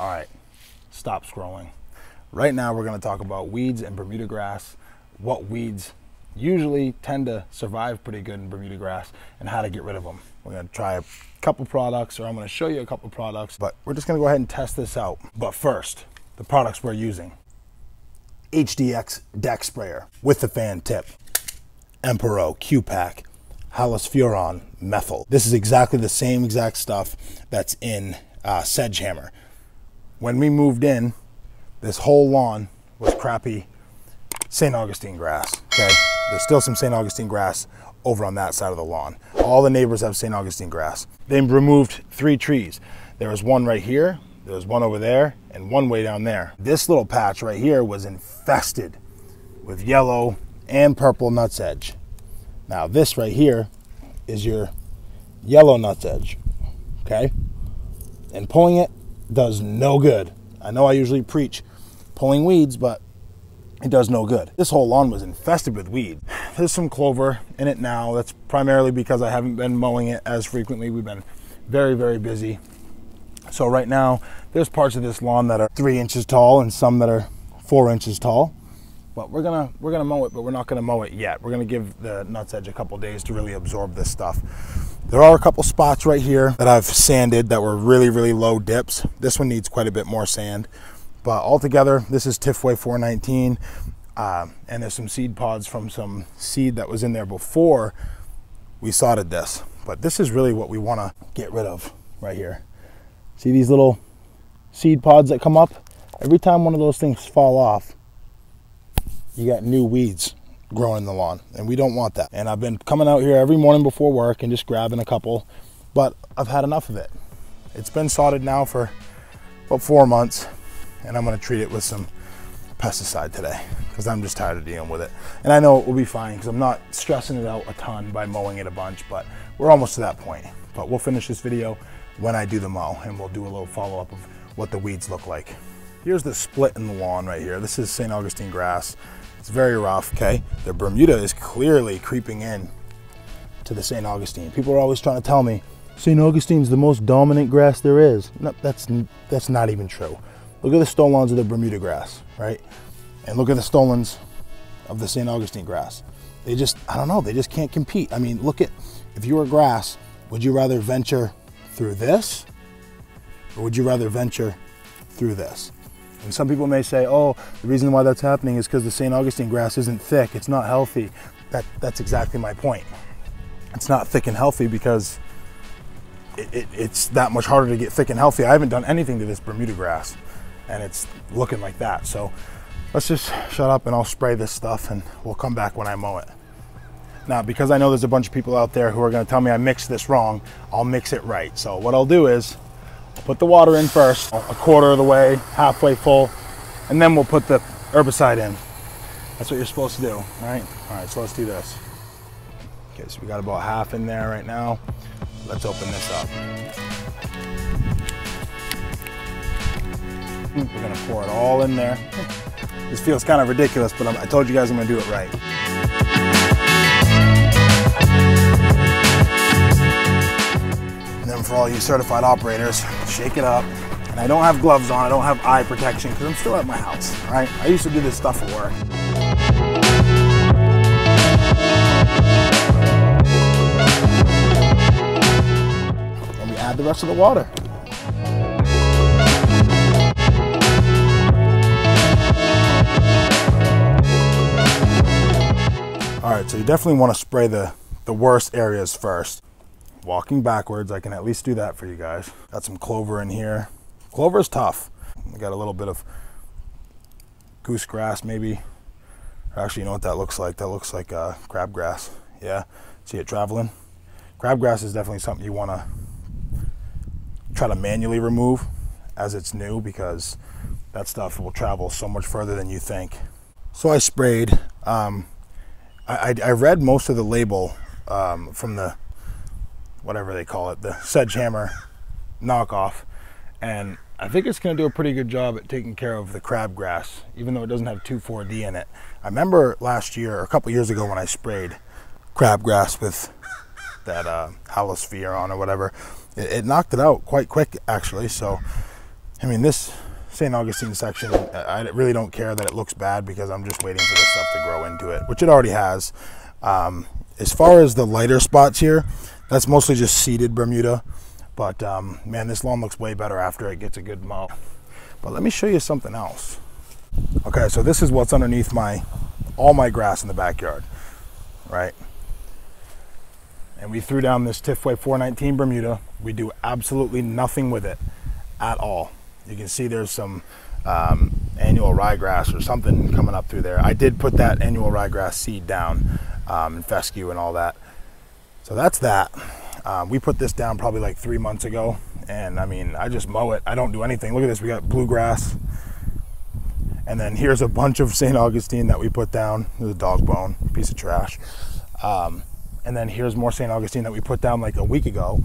All right, stop scrolling. Right now we're going to talk about weeds and Bermuda grass, what weeds usually tend to survive pretty good in Bermuda grass, and how to get rid of them. We're going to try a couple products, or I'm going to show you a couple products, but we're just going to go ahead and test this out. But first, the products we're using. HDX deck sprayer with the fan tip, Empero Q-Pack, Halosfuron methyl. This is exactly the same exact stuff that's in sedge hammer. When we moved in, this whole lawn was crappy St. Augustine grass, okay? There's still some St. Augustine grass over on that side of the lawn. All the neighbors have St. Augustine grass. They removed 3 trees. There was one right here, there was one over there, and one way down there. This little patch right here was infested with yellow and purple nutsedge. Now this right here is your yellow nutsedge, okay? And pulling it does no good. I know I usually preach pulling weeds, but it does no good. This whole lawn was infested with weed. There's some clover in it now. That's primarily because I haven't been mowing it as frequently. We've been very, very busy. So right now, there's parts of this lawn that are 3 inches tall and some that are 4 inches tall. But we're gonna mow it, but we're not gonna mow it yet. We're gonna give the nutsedge a couple days to really absorb this stuff. There are a couple spots right here that I've sanded that were really, really low dips. This one needs quite a bit more sand. But altogether, this is Tifway 419, and there's some seed pods from some seed that was in there before we sodded this. But this is really what we wanna get rid of right here. See these little seed pods that come up? Every time one of those things fall off, you got new weeds growing in the lawn, and we don't want that. And I've been coming out here every morning before work and just grabbing a couple, but I've had enough of it. It's been sodded now for about 4 months, and I'm gonna treat it with some pesticide today because I'm just tired of dealing with it. And I know it will be fine because I'm not stressing it out a ton by mowing it a bunch, but we're almost to that point. But we'll finish this video when I do the mow, and we'll do a little follow-up of what the weeds look like. Here's the split in the lawn right here. This is St. Augustine grass. It's very rough, okay? The Bermuda is clearly creeping in to the St. Augustine. People are always trying to tell me, St. Augustine's the most dominant grass there is. No, that's not even true. Look at the stolons of the Bermuda grass, right? And look at the stolons of the St. Augustine grass. They just, I don't know, they just can't compete. I mean, look at, if you were grass, would you rather venture through this, or would you rather venture through this? And some people may say, oh, the reason why that's happening is because the St. Augustine grass isn't thick, it's not healthy. That's exactly my point. It's not thick and healthy because it's that much harder to get thick and healthy. I haven't done anything to this Bermuda grass, and it's looking like that. So let's just shut up and I'll spray this stuff, and we'll come back when I mow it. Now, because I know there's a bunch of people out there who are gonna tell me I mixed this wrong, I'll mix it right. So what I'll do is, I'll put the water in first, a quarter of the way, halfway full, and then we'll put the herbicide in. That's what you're supposed to do, right? All right, so let's do this. Okay, so we got about half in there right now. Let's open this up. We're gonna pour it all in there. This feels kind of ridiculous, but I told you guys I'm gonna do it right. And then for all you certified operators, shake it up. And I don't have gloves on, I don't have eye protection because I'm still at my house, all right? I used to do this stuff at work. And we add the rest of the water. All right, so you definitely want to spray the worst areas first. Walking backwards, I can at least do that for you guys. Got some clover in here. Clover is tough. We got a little bit of goose grass maybe. Actually, you know what that looks like? That looks like crabgrass. Yeah, see it traveling? Crabgrass is definitely something you want to try to manually remove as it's new, because that stuff will travel so much further than you think. So I sprayed. I read most of the label from the, whatever they call it, the sedge hammer knockoff, and I think it's going to do a pretty good job at taking care of the crabgrass, even though it doesn't have 2,4-D in it. I remember last year, or a couple years ago, when I sprayed crabgrass with that Halosfuron or whatever, it knocked it out quite quick, actually. So I mean, this St. Augustine section, I really don't care that it looks bad because I'm just waiting for this stuff to grow into it, which it already has. As far as the lighter spots here, that's mostly just seeded Bermuda. But man, this lawn looks way better after it gets a good mow. But let me show you something else. Okay, so this is what's underneath all my grass in the backyard, right? And we threw down this Tifway 419 Bermuda. We do absolutely nothing with it at all. You can see there's some annual ryegrass or something coming up through there. I did put that annual ryegrass seed down, and fescue and all that. So that's that. We put this down probably like 3 months ago, and I mean, I just mow it. I don't do anything. Look at this, we got bluegrass. And then here's a bunch of St. Augustine that we put down. There's a dog bone, piece of trash. And then here's more St. Augustine that we put down like a week ago.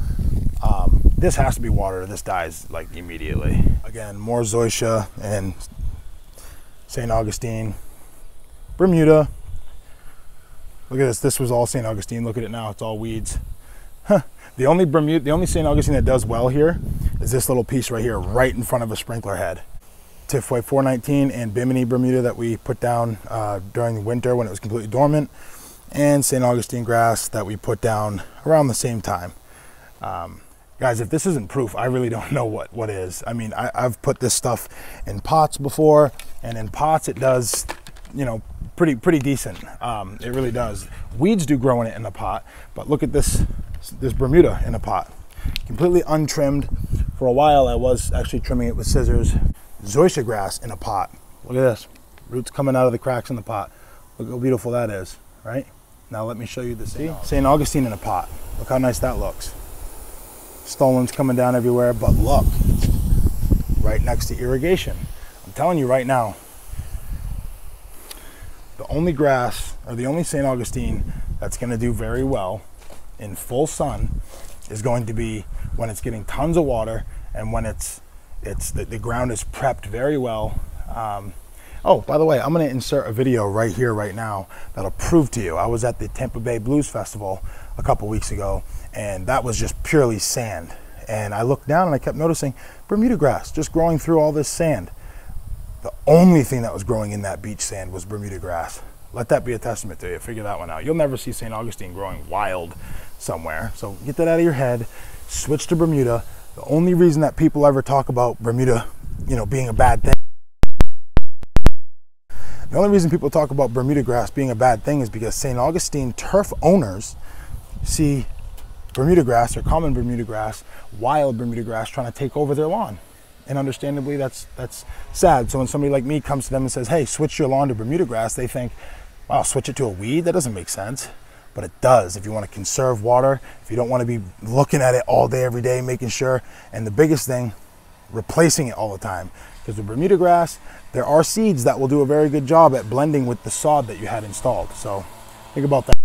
This has to be watered, this dies like immediately. Again, more zoysia and St. Augustine, Bermuda. Look at this was all St. Augustine. Look at it now, it's all weeds. Huh. The only St. Augustine that does well here is this little piece right here, right in front of a sprinkler head. Tifway 419 and Bimini Bermuda that we put down during the winter when it was completely dormant, and St. Augustine grass that we put down around the same time. Guys, if this isn't proof, I really don't know what is. I mean, I've put this stuff in pots before, and in pots it does, you know, pretty decent. It really does. Weeds do grow in it in a pot, but look at this Bermuda in a pot, completely untrimmed. For a while I was actually trimming it with scissors. Zoysia grass in a pot. Look at this, roots coming out of the cracks in the pot. Look how beautiful that is, right? Now let me show you the St. Augustine in a pot. Look how nice that looks. Stolons coming down everywhere, but look, right next to irrigation. I'm telling you right now, the only grass, or the only St. Augustine that's gonna do very well in full sun is going to be when it's getting tons of water and when the ground is prepped very well. Oh, by the way, I'm going to insert a video right here, right now, that'll prove to you. I was at the Tampa Bay Blues Festival a couple weeks ago, and that was just purely sand. And I looked down and I kept noticing Bermuda grass just growing through all this sand. The only thing that was growing in that beach sand was Bermuda grass. Let that be a testament to you. Figure that one out. You'll never see St. Augustine growing wild somewhere. So get that out of your head. Switch to Bermuda. The only reason that people ever talk about Bermuda, you know, being a bad thing, the only reason people talk about Bermuda grass being a bad thing is because St. Augustine turf owners see Bermuda grass, or common Bermuda grass, wild Bermuda grass, trying to take over their lawn. And understandably, that's sad. So when somebody like me comes to them and says, hey, switch your lawn to Bermuda grass, they think, wow, switch it to a weed? That doesn't make sense. But it does if you want to conserve water, if you don't want to be looking at it all day, every day, making sure. And the biggest thing, replacing it all the time. Because the Bermuda grass, there are seeds that will do a very good job at blending with the sod that you had installed. So think about that.